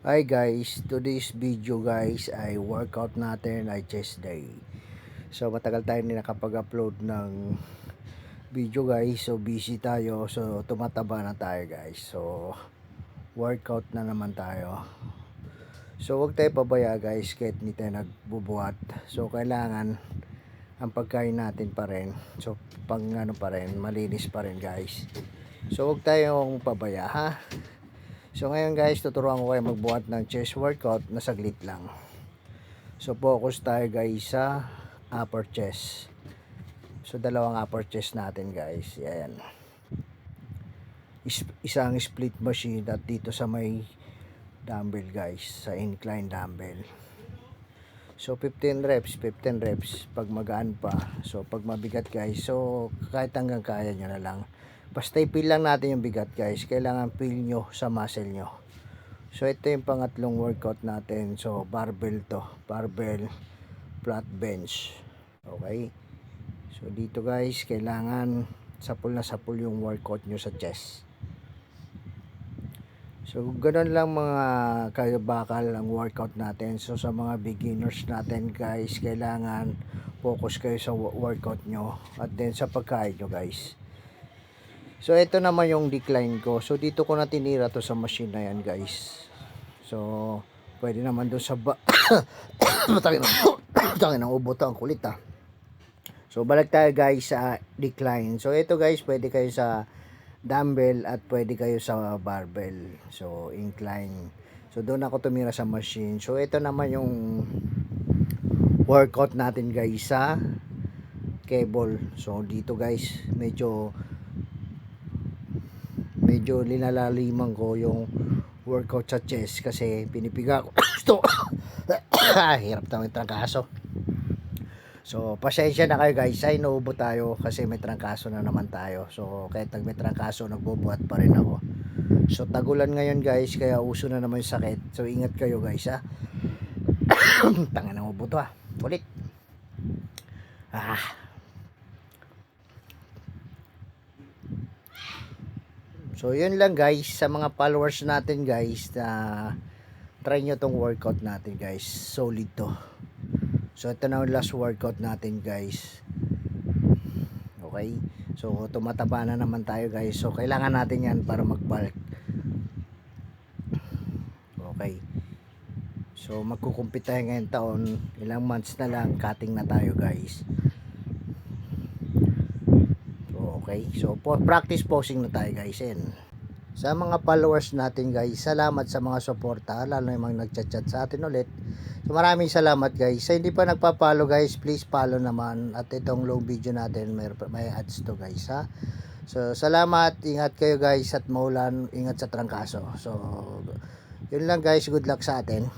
Hi guys, today's video guys ay workout natin ay chest day. So matagal tayo hindi nakapag-upload ng video guys. So busy tayo. So tumataba na tayo guys. So workout na naman tayo. So huwag tayo pabaya guys kahit hindi tayo nagbubuhat. So kailangan ang pagkain natin pa rin. So pang ano pa rin, malinis pa rin guys. So huwag tayong pabaya ha. So ngayon guys, tuturuan ko kayo magbuhat ng chest workout na saglit lang. So focus tayo guys sa upper chest. So dalawang upper chest natin guys. Ayan. Isang split machine at dito sa may dumbbell guys, sa incline dumbbell. So 15 reps pag magaan pa. So pag mabigat guys, so kahit hanggang kaya nyo na lang. Basta i-feel lang natin yung bigat guys. Kailangan feel nyo sa muscle nyo. So ito yung pangatlong workout natin. So barbell to. Barbell flat bench. Okay. So dito guys, kailangan sapul na sapul yung workout nyo sa chest. So ganoon lang mga kabakal ang workout natin. So sa mga beginners natin guys, kailangan focus kayo sa workout nyo. At then sa pagkain nyo guys. So ito naman yung decline ko. So dito ko na tinira to sa machine na yan guys. So pwede naman doon sa tangin ng ubo to, ang kulit ah. So balik tayo guys sa decline. So ito guys, pwede kayo sa dumbbell at pwede kayo sa barbell. So incline. So doon ako tumira sa machine. So ito naman yung workout natin guys sa cable. So dito guys, medyo linalaliman ko yung workout sa chest kasi pinipiga ko ito. Hirap tawag trangkaso. So pasensya na kayo guys, ay nauubo tayo kasi may trangkaso na naman tayo. So kahit may trangkaso, nagbubuhat pa rin ako. So tagulan ngayon guys, kaya uso na naman yung sakit. So ingat kayo guys ha. Tanga na ubo to ha. Ulit. So yun lang guys, sa mga followers natin guys, na try nyo tong workout natin guys, solid to. So ito na yung last workout natin guys. Okay, so tumataba na naman tayo guys. So kailangan natin yan para mag-bulk. Okay, so magkukumpit tayo ngayong taon. Ilang months na lang, cutting na tayo guys. Okay, so practice posing na tayo guys. Sa mga followers natin guys, salamat sa mga suporta, lalo na yung mga nagchat-chat sa atin ulit. So maraming salamat guys. Sa hindi pa nagpa-follow guys, please follow naman. At itong long video natin, may ads to guys ha. So salamat, ingat kayo guys at maulan, ingat sa trangkaso. So yun lang guys, good luck sa atin.